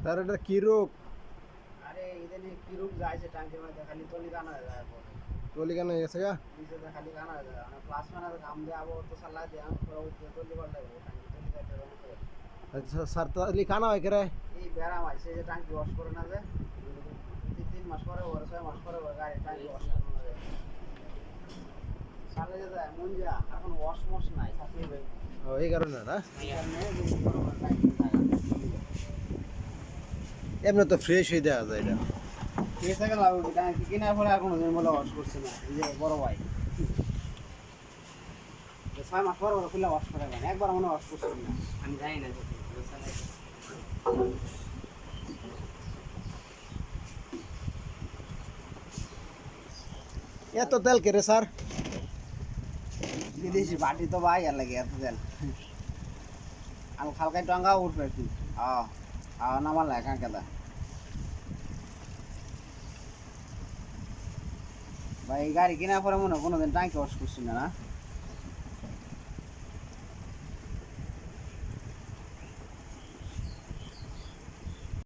Sir এটা কি রোগ? আরে ইদানিং কি রোগ যাইছে টাঙ্কির মধ্যে খালি তলি কানা যায় পরে টলি কেন গেছে গা? নিচে খালি কানা যায় মানে প্লাস মানে কাম দিয়ে আবার তো সালা দিয়ে আমি পুরো উঠে তলি পাল্টাইবো টাঙ্কি তলি কাটতে হবে। আচ্ছা স্যার তাহলে কানা হয় করে? এই বেড়াম আইছে যে টাঙ্কি ওয়াশ করে না যে 3 মাস পরে ওর 6 মাস পরে ওর গাড়ি টাঙ্কি ওয়াশ করে না যায় সালে যায় মন যা এখন ওয়াশ মশ নাই থাকলে ভাই ও এই কারণে না? এই কারণে যে বড় বড় টাঙ্কি থাকে এমনি তো ফ্রেশ হয়ে দেওয়া যায় এটা। কেসে গেল টাঙ্কি কিনার পরে আর কোনোদিন বলে ওয়াশ করছে না এই যে বড় ভাই 6 মাস পরে ওরা খুলে ওয়াশ করে না একবার মনে ওয়াশ করছে না আমি জানি না এত তেল কে রে স্যার? বিদেশি বাটি তো ভাই আর লাগে এত তেল আমি খালকায় টঙ্গা উঠবে কি নামার লাগে কাঁকেদা ভাই গাড়ি কেনার পরে মনে হয় কোনোদিন টাঙ্কি ওয়াশ করছি না না